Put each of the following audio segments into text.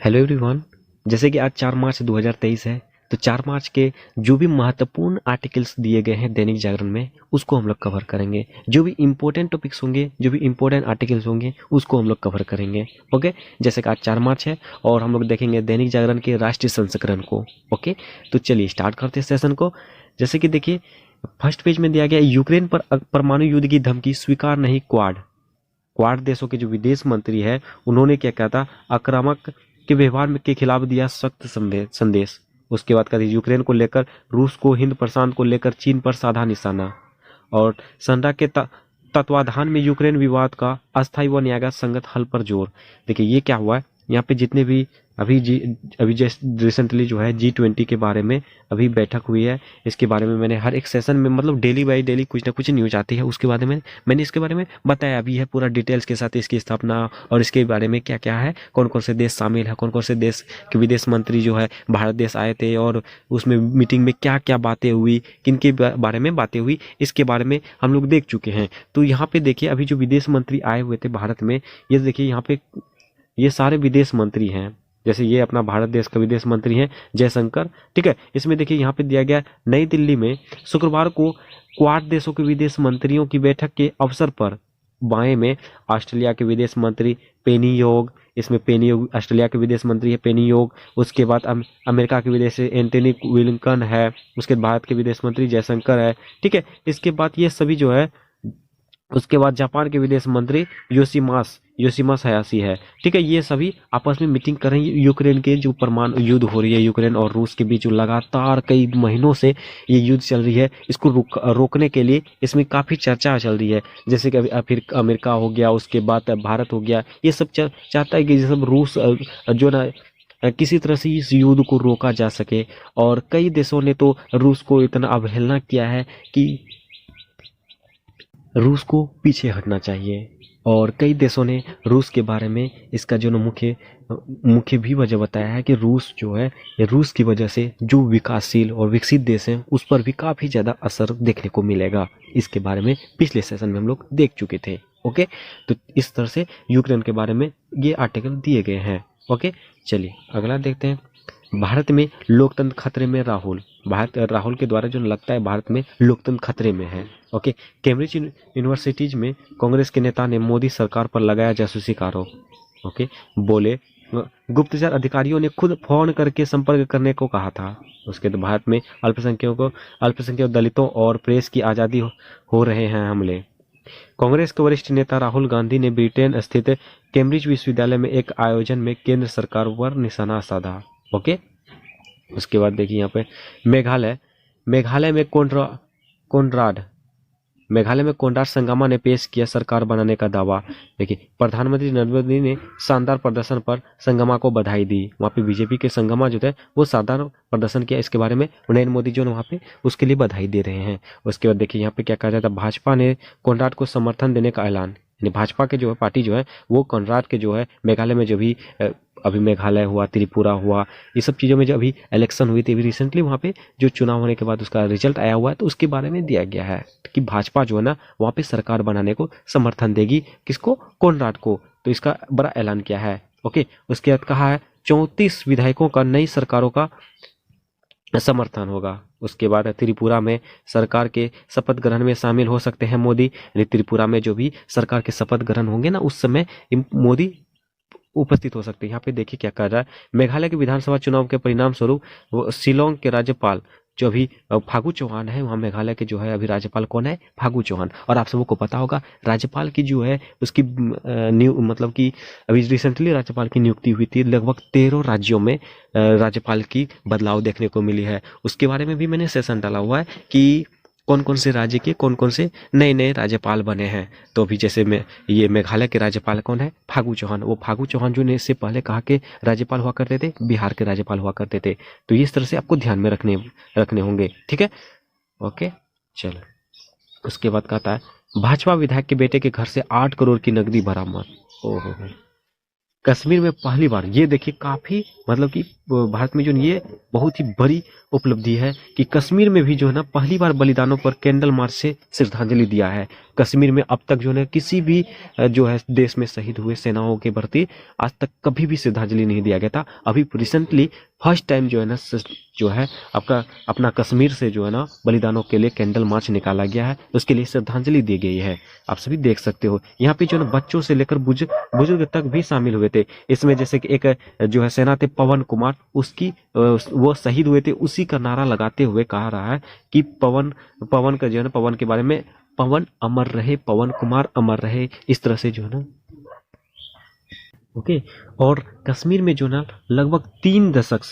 Hello everyone. जैसे कि आज 4 मार्च 2023 है, तो 4 मार्च के जो भी महत्वपूर्ण आर्टिकल्स दिए गए हैं दैनिक जागरण में, उसको हम लोग कवर करेंगे। जो भी इंपॉर्टेंट टॉपिक्स होंगे, जो भी इंपॉर्टेंट आर्टिकल्स होंगे, उसको हम लोग कवर करेंगे। ओके, जैसे कि आज 4 मार्च है और हम लोग देखेंगे दैनिक जागरण के राष्ट्रीय संस्करण को। ओके, तो चलिए स्टार्ट करते हैं सेशन को। जैसे कि देखिए, फर्स्ट पेज में दिया गया यूक्रेन पर परमाणु युद्ध की धमकी स्वीकार नहीं क्वाड। क्वाड देशों के जो विदेश मंत्री है, उन्होंने क्या कहा था, आक्रामक के व्यवहार में के खिलाफ दिया सख्त संदेश। उसके बाद कहते यूक्रेन को लेकर रूस को हिंद प्रशांत को लेकर चीन पर साधा निशाना। और संडा के तत्वाधान में यूक्रेन विवाद का अस्थायी व न्यायिक संगत हल पर जोर। देखिए ये क्या हुआ है, यहाँ पे जितने भी अभी जैसे रिसेंटली जो है G20 के बारे में अभी बैठक हुई है, इसके बारे में मैंने हर एक सेशन में, मतलब डेली बाई डेली कुछ ना कुछ न्यूज आती है, उसके बारे में मैंने इसके बारे में बताया भी है पूरा डिटेल्स के साथ, इसकी स्थापना और इसके बारे में क्या क्या है, कौन कौन से देश शामिल है, कौन कौन से देश के विदेश मंत्री जो है भारत देश आए थे और उसमें मीटिंग में क्या क्या बातें हुई, किन के बारे में बातें हुई, इसके बारे में हम लोग देख चुके हैं। तो यहाँ पे देखिए अभी जो विदेश मंत्री आए हुए थे भारत में, ये देखिए यहाँ पे ये सारे विदेश मंत्री हैं। जैसे ये अपना भारत देश का विदेश मंत्री हैं जयशंकर, ठीक है। इसमें देखिए यहाँ पे दिया गया नई दिल्ली में शुक्रवार को क्वाड देशों के विदेश मंत्रियों की बैठक के अवसर पर। बाएं में ऑस्ट्रेलिया के विदेश मंत्री पेनी योग, इसमें पेनी योग ऑस्ट्रेलिया के विदेश मंत्री है, पेनी योग। उसके बाद अमेरिका के विदेश एंटनी विलिंकन है, उसके बाद भारत के विदेश मंत्री जयशंकर है, ठीक है। इसके बाद ये सभी जो है, उसके बाद जापान के विदेश मंत्री योशिमास हयाशी है, ठीक है। ये सभी आपस में मीटिंग कर रहे हैं। यूक्रेन के जो परमाणु युद्ध हो रही है, यूक्रेन और रूस के बीच जो लगातार कई महीनों से ये युद्ध चल रही है, इसको रोकने के लिए इसमें काफ़ी चर्चा चल रही है। जैसे कि अभी फिर अमेरिका हो गया, उसके बाद भारत हो गया, ये सब चाहता है कि ये सब रूस जो ना किसी तरह से इस युद्ध को रोका जा सके। और कई देशों ने तो रूस को इतना अवहेलना किया है कि रूस को पीछे हटना चाहिए। और कई देशों ने रूस के बारे में इसका जो मुख्य भी वजह बताया है कि रूस जो है, ये रूस की वजह से जो विकासशील और विकसित देश हैं उस पर भी काफ़ी ज़्यादा असर देखने को मिलेगा। इसके बारे में पिछले सेशन में हम लोग देख चुके थे। ओके, तो इस तरह से यूक्रेन के बारे में ये आर्टिकल दिए गए हैं। ओके, चलिए अगला देखते हैं। भारत में लोकतंत्र खतरे में, राहुल के द्वारा जो लगता है भारत में लोकतंत्र खतरे में है। ओके, कैम्ब्रिज यूनिवर्सिटीज में कांग्रेस के नेता ने मोदी सरकार पर लगाया जासूसी का आरोप। ओके, बोले गुप्तचर अधिकारियों ने खुद फोन करके संपर्क करने को कहा था। उसके बाद भारत में अल्पसंख्यक दलितों और प्रेस की आज़ादी हो रहे हैं हमले। कांग्रेस के वरिष्ठ नेता राहुल गांधी ने ब्रिटेन स्थित कैम्ब्रिज विश्वविद्यालय में एक आयोजन में केंद्र सरकार पर निशाना साधा। ओके, उसके बाद देखिए यहाँ पे मेघालय में कोनराड संगमा ने पेश किया सरकार बनाने का दावा। देखिए प्रधानमंत्री नरेंद्र मोदी ने शानदार प्रदर्शन पर संगमा को बधाई दी। वहाँ पे बीजेपी के संगमा जो थे वो शानदार प्रदर्शन किया, इसके बारे में नरेंद्र मोदी जो है वहाँ पे उसके लिए बधाई दे रहे हैं। उसके बाद देखिए यहाँ पे क्या कहा जाता है, भाजपा ने कोनराड को समर्थन देने का ऐलान। यानी भाजपा के जो है पार्टी जो है वो कोनराड के जो है मेघालय में जो भी अभी मेघालय हुआ, त्रिपुरा हुआ, ये सब चीज़ों में जो अभी इलेक्शन हुई थी अभी रिसेंटली, वहाँ पे जो चुनाव होने के बाद उसका रिजल्ट आया हुआ है, तो उसके बारे में दिया गया है कि भाजपा जो है ना वहाँ पे सरकार बनाने को समर्थन देगी। किसको? कोनराड को। तो इसका बड़ा ऐलान किया है। ओके, उसके बाद कहा है 34 विधायकों का नई सरकारों का समर्थन होगा। उसके बाद त्रिपुरा में सरकार के शपथ ग्रहण में शामिल हो सकते हैं मोदी। यानी त्रिपुरा में जो भी सरकार के शपथ ग्रहण होंगे ना, उस समय मोदी उपस्थित हो सकते हैं। यहाँ पे देखिए क्या कर रहा है, मेघालय के विधानसभा चुनाव के परिणाम स्वरूप वो शिलोंग के राज्यपाल जो अभी फागू चौहान है, वहाँ मेघालय के जो है अभी राज्यपाल कौन है? फागू चौहान। और आप सबको पता होगा राज्यपाल की जो है उसकी मतलब कि अभी रिसेंटली राज्यपाल की नियुक्ति हुई थी। लगभग 13 राज्यों में राज्यपाल की बदलाव देखने को मिली है। उसके बारे में भी मैंने सेशन डाला हुआ है कि कौन कौन से राज्य के कौन कौन से नए नए राज्यपाल बने हैं। तो अभी जैसे ये मेघालय के राज्यपाल कौन है? फागू चौहान। वो फागू चौहान जो ने इससे पहले कहा के राज्यपाल हुआ करते थे, बिहार के राज्यपाल हुआ करते थे। तो इस तरह से आपको ध्यान में रखने होंगे, ठीक है। ओके, चलो उसके बाद कहता है भाजपा विधायक के बेटे के घर से 8 करोड़ की नकदी बरामद। ओहो, कश्मीर में पहली बार, ये देखिए काफी मतलब कि भारत में जो ये बहुत ही बड़ी उपलब्धि है कि कश्मीर में भी जो है ना पहली बार बलिदानों पर कैंडल मार्च से श्रद्धांजलि दिया है। कश्मीर में अब तक जो है किसी भी जो है देश में शहीद हुए सेनाओं के प्रति आज तक कभी भी श्रद्धांजलि नहीं दिया गया था। अभी रिसेंटली फर्स्ट टाइम जो है ना जो है आपका अपना कश्मीर से जो है ना बलिदानों के लिए कैंडल मार्च निकाला गया है, उसके लिए श्रद्धांजलि दी गई है। आप सभी देख सकते हो यहाँ पे जो है बच्चों से लेकर बुजुर्ग तक भी शामिल हुए थे इसमें। जैसे कि एक जो है सेना थे पवन कुमार, उसकी वो शहीद हुए थे, उसी का नारा लगाते हुए कहा रहा है कि पवन का जो है ना पवन के बारे में, पवन अमर रहे, पवन कुमार अमर रहे, इस तरह से जो है ना ओके। और कश्मीर में जो ना लगभग 3 दशक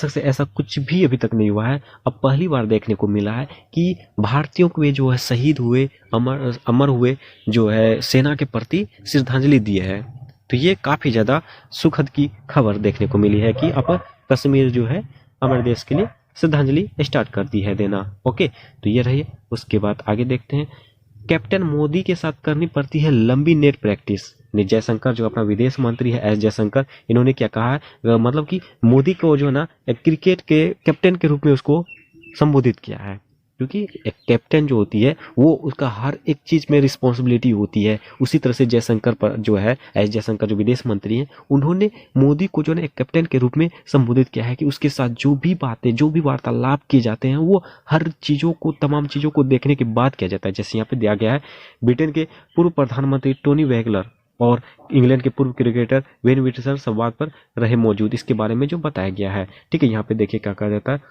से ऐसा कुछ भी अभी तक नहीं हुआ है। अब पहली बार देखने को मिला है कि भारतीयों को जो है शहीद हुए, अमर हुए जो है सेना के प्रति श्रद्धांजलि दिए है। तो ये काफी ज्यादा सुखद की खबर देखने को मिली है कि अब कश्मीर जो है हमारे देश के लिए श्रद्धांजलि स्टार्ट कर दी है देना। ओके, तो ये रही। उसके बाद आगे देखते हैं, कैप्टन मोदी के साथ करनी पड़ती है लंबी नेट प्रैक्टिस। जयशंकर जो अपना विदेश मंत्री है एस जयशंकर, इन्होंने क्या कहा है, मतलब कि मोदी को जो है ना क्रिकेट के कैप्टन के रूप में उसको संबोधित किया है। क्योंकि एक कैप्टन जो होती है वो उसका हर एक चीज में रिस्पॉन्सिबिलिटी होती है। उसी तरह से जयशंकर पर जो है एस जयशंकर जो विदेश मंत्री हैं, उन्होंने मोदी को जो है एक कैप्टन के रूप में संबोधित किया है कि उसके साथ जो भी बातें, जो भी वार्तालाप किए जाते हैं वो हर चीजों को, तमाम चीजों को देखने के बाद किया जाता है। जैसे यहाँ पे दिया गया है, ब्रिटेन के पूर्व प्रधानमंत्री टोनी वैगलर और इंग्लैंड के पूर्व क्रिकेटर वेन विटसन संवाद पर रहे मौजूद, इसके बारे में जो बताया गया है। ठीक है, यहाँ पे देखिए क्या कहा जाता है,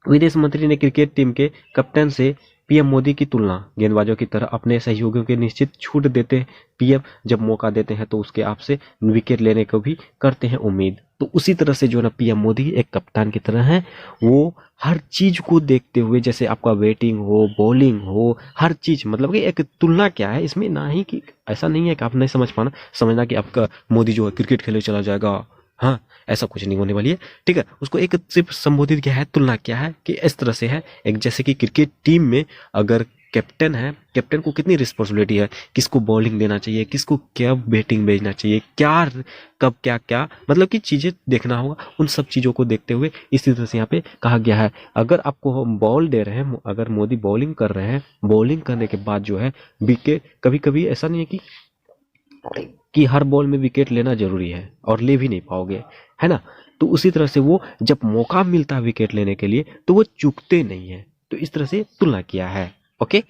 विदेश मंत्री ने क्रिकेट टीम के कप्तान से पीएम मोदी की तुलना, गेंदबाजों की तरह अपने सहयोगियों के निश्चित छूट देते पीएम जब मौका देते हैं तो उसके आपसे विकेट लेने को भी करते हैं उम्मीद। तो उसी तरह से जो ना पीएम मोदी एक कप्तान की तरह हैं, वो हर चीज को देखते हुए, जैसे आपका बैटिंग हो, बॉलिंग हो, हर चीज, मतलब कि एक तुलना क्या है इसमें, ना ही कि ऐसा नहीं है कि आप नहीं समझना कि आपका मोदी जो है क्रिकेट खेलने चला जाएगा, हाँ ऐसा कुछ नहीं होने वाली है। ठीक है, उसको एक सिर्फ संबोधित किया है, तुलना क्या है कि इस तरह से है, एक जैसे कि क्रिकेट टीम में अगर कैप्टन है, कैप्टन को कितनी रिस्पॉन्सिबिलिटी है, किसको बॉलिंग देना चाहिए, किसको क्या बैटिंग भेजना चाहिए, क्या कब क्या क्या मतलब कि चीजें देखना होगा, उन सब चीजों को देखते हुए इसी तरह से यहाँ पे कहा गया है। अगर आपको हम बॉल दे रहे हैं, अगर मोदी बॉलिंग कर रहे हैं, बॉलिंग करने के बाद जो है विकेट, कभी कभी ऐसा नहीं है कि हर बॉल में विकेट लेना जरूरी है और ले भी नहीं पाओगे, है ना। तो उसी तरह से वो जब मौका मिलता है विकेट लेने के लिए तो वो चूकते नहीं है। तो इस तरह से तुलना किया है। ओके,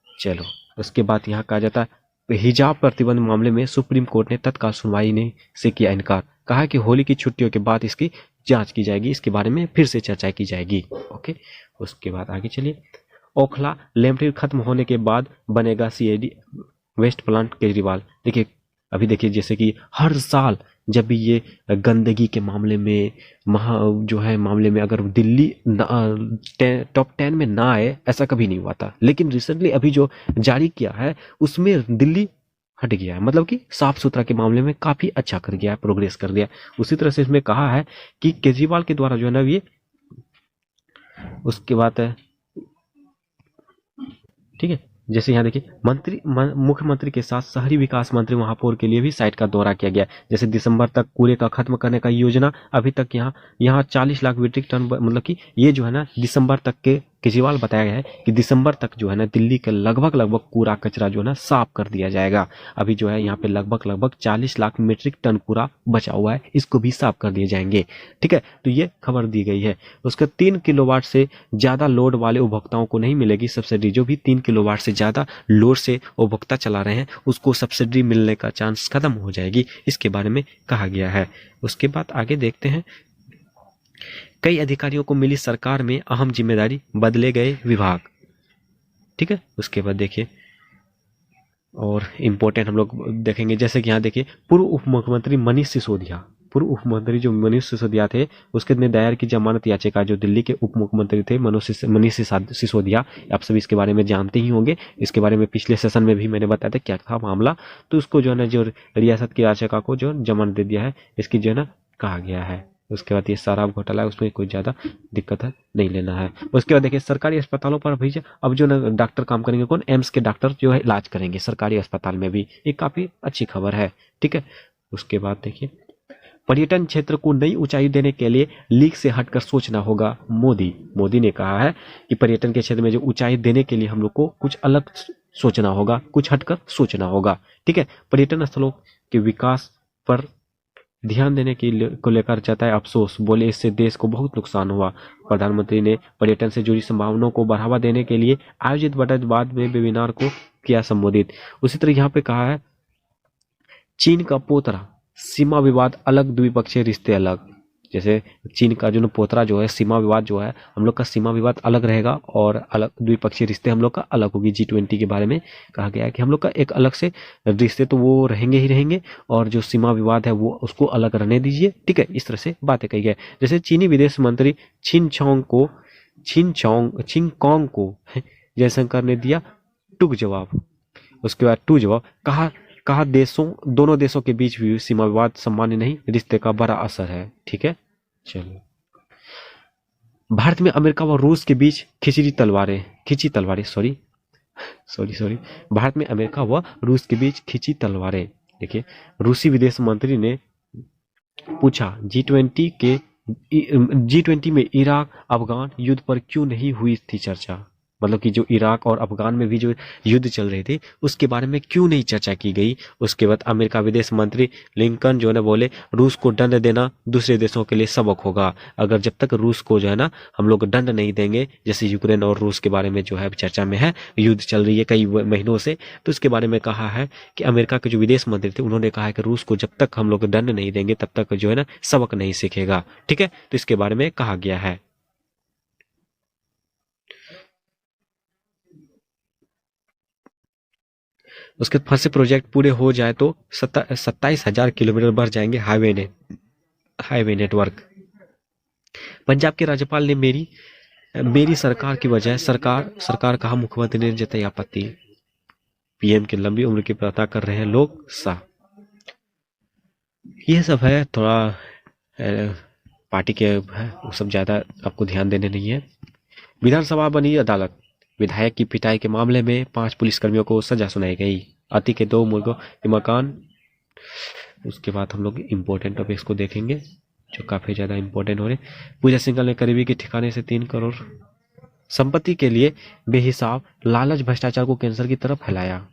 चलो उसके बाद यहाँ कहा जाता है, हिजाब प्रतिबंध मामले में सुप्रीम कोर्ट ने तत्काल सुनवाई ने से किया इनकार, कहा कि होली की छुट्टियों के बाद इसकी जांच की जाएगी, इसके बारे में फिर से चर्चा की जाएगी। ओके, उसके बाद आगे चलिए, ओखला लैंडफिल खत्म होने के बाद बनेगा सीआईडी वेस्ट प्लांट केजरीवाल। देखिए अभी देखिए, जैसे कि हर साल जब भी ये गंदगी के मामले में मामले में अगर दिल्ली टॉप 10 में ना आए, ऐसा कभी नहीं हुआ था, लेकिन रिसेंटली अभी जो जारी किया है उसमें दिल्ली हट गया है, मतलब कि साफ सुथरा के मामले में काफी अच्छा कर गया है, प्रोग्रेस कर दिया। उसी तरह से इसमें कहा है कि केजरीवाल के द्वारा जो है ना ये, उसके बाद है ठीक है, जैसे यहाँ देखिए मुख्यमंत्री के साथ शहरी विकास मंत्री महापौर के लिए भी साइट का दौरा किया गया। जैसे दिसंबर तक कूड़े का खत्म करने का योजना, अभी तक यहाँ 40 लाख मीट्रिक टन, मतलब कि ये जो है ना दिसंबर तक के, केजरीवाल बताया गया है कि दिसंबर तक जो है ना दिल्ली का लगभग कूड़ा कचरा जो है ना साफ कर दिया जाएगा। अभी जो है यहाँ पे लगभग 40 लाख मीट्रिक टन कूड़ा बचा हुआ है, इसको भी साफ कर दिए जाएंगे। ठीक है, तो ये खबर दी गई है। उसका 3 किलोवाट से ज्यादा लोड वाले उपभोक्ताओं को नहीं मिलेगी सब्सिडी। जो भी 3 किलोवाट से ज्यादा लोड से उपभोक्ता चला रहे हैं उसको सब्सिडी मिलने का चांस खत्म हो जाएगी, इसके बारे में कहा गया है। उसके बाद आगे देखते हैं, कई अधिकारियों को मिली सरकार में अहम जिम्मेदारी, बदले गए विभाग। ठीक है, उसके बाद देखिए और इम्पोर्टेंट हम लोग देखेंगे, जैसे कि यहाँ देखिए पूर्व उप मुख्यमंत्री मनीष सिसोदिया, पूर्व उप मुख्यमंत्री जो मनीष सिसोदिया थे, उसके ने दायर की जमानत याचिका, जो दिल्ली के उप मुख्यमंत्री थे मनीष सिसोदिया, आप सभी इसके बारे में जानते ही होंगे। इसके बारे में पिछले सेशन में भी मैंने बताया था क्या था मामला। तो उसको जो है ना, जो रियासत की याचिका को जो जमानत दे दिया है, इसकी जो है ना कहा गया है। उसके बाद ये शराब घोटाला है, उसमें कोई ज़्यादा दिक्कत है नहीं लेना है। उसके बाद देखिए सरकारी अस्पतालों पर भी अब जो ना डॉक्टर काम करेंगे, कौन, एम्स के डॉक्टर जो है इलाज करेंगे सरकारी अस्पताल में भी, ये काफ़ी अच्छी खबर है। ठीक है, उसके बाद देखिए, पर्यटन क्षेत्र को नई ऊंचाई देने के लिए लीक से हटकर सोचना होगा। मोदी ने कहा है कि पर्यटन के क्षेत्र में जो ऊंचाई देने के लिए हम लोग को कुछ अलग सोचना होगा, कुछ हटकर सोचना होगा। ठीक है, पर्यटन स्थलों के विकास पर ध्यान देने को लेकर जताए अफसोस, बोले इससे देश को बहुत नुकसान हुआ। प्रधानमंत्री ने पर्यटन से जुड़ी संभावनाओं को बढ़ावा देने के लिए आयोजित बजट बाद में वेबिनार को किया संबोधित। उसी तरह यहाँ पे कहा है, चीन का पोतरा, सीमा विवाद अलग, द्विपक्षीय रिश्ते अलग। जैसे चीन का जो पोतरा जो है, सीमा विवाद जो है, हम लोग का सीमा विवाद अलग रहेगा और अलग द्विपक्षीय रिश्ते हम लोग का अलग होगी। G20 के बारे में कहा गया है कि हम लोग का एक अलग से रिश्ते तो वो रहेंगे ही रहेंगे, और जो सीमा विवाद है वो उसको अलग रहने दीजिए। ठीक है, इस तरह से बातें कही गई। जैसे चीनी विदेश मंत्री छिंगकॉन्ग को जयशंकर ने दिया टूक जवाब। उसके बाद टू जवाब, कहा दोनों देशों के बीच भी सीमा विवाद सामान्य नहीं, रिश्ते का बड़ा असर है। ठीक है, चलो। भारत में अमेरिका व रूस के बीच खिंची तलवारें सॉरी भारत में अमेरिका व रूस के बीच खिंची तलवारें। देखिए, रूसी विदेश मंत्री ने पूछा, G20 में इराक अफगान युद्ध पर क्यों नहीं हुई थी चर्चा। मतलब कि जो इराक और अफगान में भी जो युद्ध चल रहे थे उसके बारे में क्यों नहीं चर्चा की गई। उसके बाद अमेरिका विदेश मंत्री लिंकन जो है ना बोले, रूस को दंड देना दूसरे देशों के लिए सबक होगा। अगर जब तक रूस को जो है ना हम लोग दंड नहीं देंगे, जैसे यूक्रेन और रूस के बारे में जो है चर्चा में है, युद्ध चल रही है कई महीनों से, तो उसके बारे में कहा है कि अमेरिका के जो विदेश मंत्री थे उन्होंने कहा है कि रूस को जब तक हम लोग दंड नहीं देंगे तब तक जो है ना सबक नहीं सीखेगा। ठीक है, तो इसके बारे में कहा गया है। उसके बाद से प्रोजेक्ट पूरे हो जाए तो 27,000 किलोमीटर बढ़ जाएंगे हाईवे नेटवर्क। पंजाब के राज्यपाल ने मेरी सरकार की वजह सरकार कहा, मुख्यमंत्री ने जताई आपत्ति। पीएम की लंबी उम्र की प्रार्थना कर रहे हैं लोग सा। ये सब है, थोड़ा पार्टी के है, वो सब ज्यादा आपको ध्यान देने नहीं है। विधानसभा बनी अदालत, विधायक की पिटाई के मामले में 5 पुलिसकर्मियों को सजा सुनाई गई। अति के 2 मुर्गों के मकान। उसके बाद हम लोग इम्पोर्टेंट टॉपिक्स को देखेंगे जो काफी ज्यादा इम्पोर्टेंट हो रहे। पूजा सिंघल ने करीबी के ठिकाने से 3 करोड़ संपत्ति के लिए बेहिसाब लालच भ्रष्टाचार को कैंसर की तरफ फैलाया।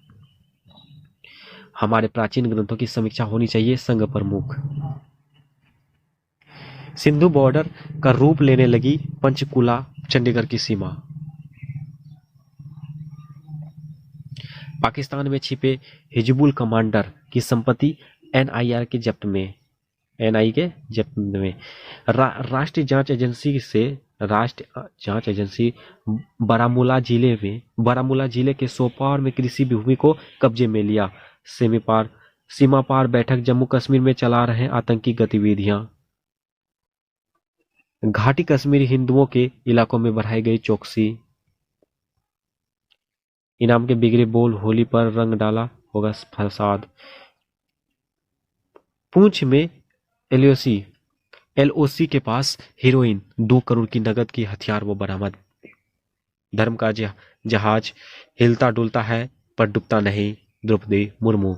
हमारे प्राचीन ग्रंथों की समीक्षा होनी चाहिए, संघ प्रमुख। सिंधु बॉर्डर का रूप लेने लगी पंचकुला चंडीगढ़ की सीमा। पाकिस्तान में छिपे हिजबुल कमांडर की संपत्ति एनआईए के जब्त में। राष्ट्रीय जांच एजेंसी बारामूला जिले के सोपोर में कृषि भूमि को कब्जे में लिया। सीमा पार बैठक, जम्मू कश्मीर में चला रहे आतंकी गतिविधियां। घाटी कश्मीरी हिंदुओं के इलाकों में बढ़ाई गई चौकसी। इनाम के बिगड़े बोल, होली पर रंग डाला होगा फसाद। पुंछ में एलओसी के पास हीरोइन, 2 करोड़ की नकद की हथियार वो बरामद। धर्म का जहाज हिलता डुलता है पर डूबता नहीं, द्रौपदी मुर्मू।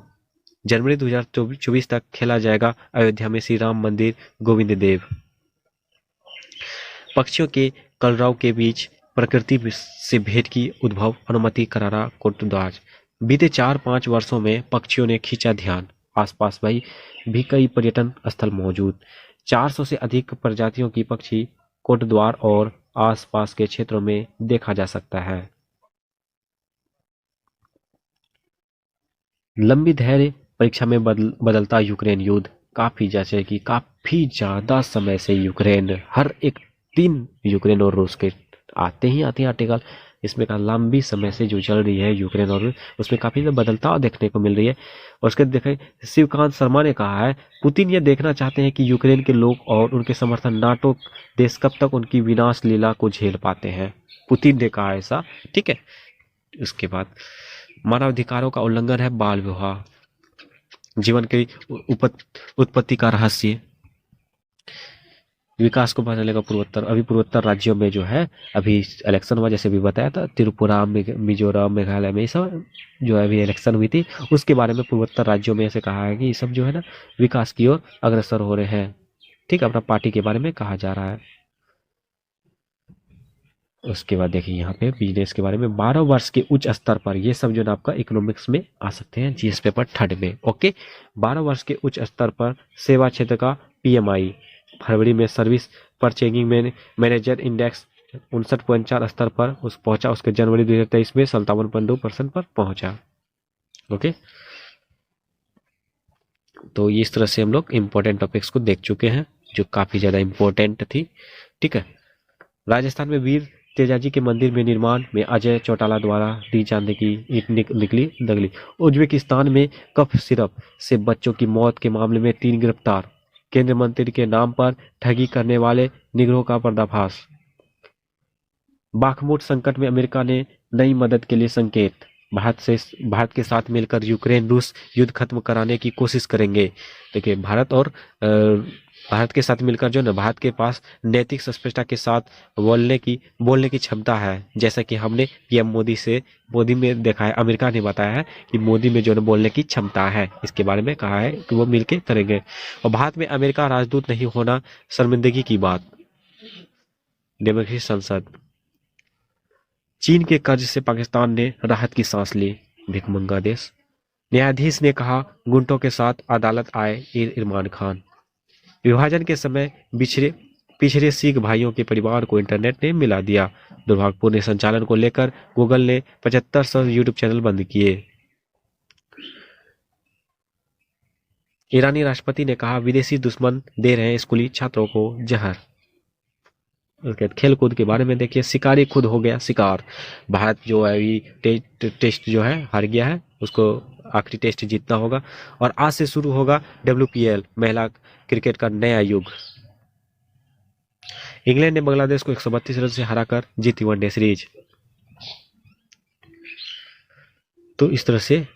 जनवरी 2024 तक खेला जाएगा अयोध्या में श्री राम मंदिर गोविंद देव। पक्षियों के कलरव के बीच प्रकृति से भेंट की उद्भव, अनुमति करारा कोटद्वार। बीते 4-5 वर्षों में पक्षियों ने खींचा ध्यान, आसपास भी कई पर्यटन स्थल मौजूद। 400 से अधिक प्रजातियों की पक्षी कोटद्वार और आसपास के क्षेत्रों में देखा जा सकता है। लंबी धैर्य परीक्षा में बदलता यूक्रेन युद्ध। काफी ज्यादा समय से यूक्रेन, हर एक दिन यूक्रेन और रूस के आते हैं आर्टिकल। इसमें का लंबी समय से जो चल रही है यूक्रेन और उसमें काफी बदलता देखने को मिल रही है। और उसके देखें, शिवकांत शर्मा ने कहा है, पुतिन ये देखना चाहते हैं कि यूक्रेन के लोग और उनके समर्थन नाटो देश कब तक उनकी विनाश लीला को झेल पाते हैं। पुतिन ने कहा ऐसा। ठीक है, उसके बाद मानवाधिकारों का उल्लंघन है बाल विवाह, जीवन की उत्पत्ति का रहस्य। विकास को पता चलेगा पूर्वोत्तर, अभी पूर्वोत्तर राज्यों में जो है अभी इलेक्शन हुआ, जैसे भी बताया था, त्रिपुरा, मिजोरम, मेघालय में ये सब जो है अभी इलेक्शन हुई थी, उसके बारे में पूर्वोत्तर राज्यों में ऐसे कहा है कि ये सब जो है ना विकास की ओर अग्रसर हो रहे हैं। ठीक है, अपना पार्टी के बारे में कहा जा रहा है। उसके बाद देखिए यहाँ पे बिजनेस के बारे में 12 वर्ष के उच्च स्तर पर, ये सब जो है ना आपका इकोनॉमिक्स में आ सकते हैं, जीएस पेपर 3rd में। ओके, 12 वर्ष के उच्च स्तर पर सेवा क्षेत्र का पीएमआई फरवरी में सर्विस परचेजिंग में मैनेजर इंडेक्स 59.4 स्तर पर उस पहुंचा, उसके जनवरी 2023 में 57.2% पर पहुंचा। ओके, तो इस तरह से हम लोग इम्पोर्टेंट टॉपिक्स को देख चुके हैं जो काफी ज्यादा इम्पोर्टेंट थी। ठीक है, राजस्थान में वीर तेजाजी के मंदिर में निर्माण में अजय चौटाला द्वारा दी जाने की ईंट निकली दगली। उज्बेकिस्तान में कफ सिरप से बच्चों की मौत के मामले में 3 गिरफ्तार। केंद्रीय मंत्री के नाम पर ठगी करने वाले निग्रोह का पर्दाफाश। बाखमुट संकट में अमेरिका ने नई मदद के लिए संकेत। भारत के साथ मिलकर यूक्रेन रूस युद्ध खत्म कराने की कोशिश करेंगे। देखिए भारत के साथ मिलकर जो ना, भारत के पास नैतिक स्पष्टता के साथ बोलने की क्षमता है, जैसा कि हमने पीएम मोदी में देखा है। अमेरिका ने बताया है कि मोदी में जो ना बोलने की क्षमता है, इसके बारे में कहा है कि वो मिलके करेंगे। और भारत में अमेरिका राजदूत नहीं होना शर्मिंदगी की बात। डेमोक्रेसी संसद। चीन के कर्ज से पाकिस्तान ने राहत की सांस ली, भिखमंगा देश। न्यायाधीश ने कहा गुंडों के साथ अदालत आए इरमान खान। विभाजन के समय पिछड़े सिख भाइयों के परिवार को इंटरनेट ने मिला दिया। दुर्भाग्यपूर्ण संचालन को लेकर गूगल ने 7500 यूट्यूब चैनल बंद किए। ईरानी राष्ट्रपति ने कहा विदेशी दुश्मन दे रहे हैं स्कूली छात्रों को जहर। खेल कूद के बारे में देखिए, शिकारी खुद हो गया शिकार। भारत जो है ये टेस्ट जो है हार गया है, उसको आखिरी टेस्ट जीतना होगा। और आज से शुरू होगा WPL महिला क्रिकेट का नया युग। इंग्लैंड ने बांग्लादेश को 132 रन से हराकर जीती वनडे सीरीज। तो इस तरह से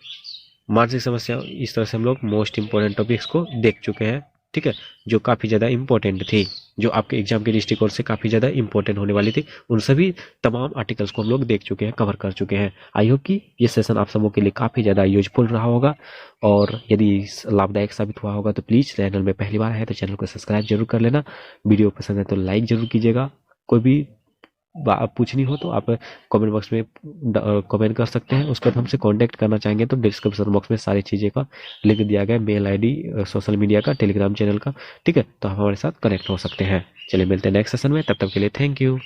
मानसिक समस्या, इस तरह से हम लोग मोस्ट इंपोर्टेंट टॉपिक्स को देख चुके हैं। ठीक है, जो काफ़ी ज़्यादा इंपॉर्टेंट थी, जो आपके एग्जाम के दृष्टिकोण से काफ़ी ज़्यादा इंपॉर्टेंट होने वाली थी, उन सभी तमाम आर्टिकल्स को हम लोग देख चुके हैं, कवर कर चुके हैं। आई होप कि ये सेशन आप सबों के लिए काफ़ी ज़्यादा यूजफुल रहा होगा, और यदि लाभदायक साबित हुआ होगा तो प्लीज़ चैनल में पहली बार है तो चैनल को सब्सक्राइब जरूर कर लेना। वीडियो पसंद है तो लाइक जरूर कीजिएगा। कोई भी पूछनी हो तो आप कमेंट बॉक्स में कमेंट कर सकते हैं। उसके बाद हमसे कांटेक्ट करना चाहेंगे तो डिस्क्रिप्शन बॉक्स में सारी चीज़ें का लिंक दिया गया है, मेल आईडी, सोशल मीडिया का, टेलीग्राम चैनल का। ठीक है, तो आप हमारे साथ कनेक्ट हो सकते हैं। चलिए मिलते हैं नेक्स्ट सेशन में, तब तक के लिए थैंक यू।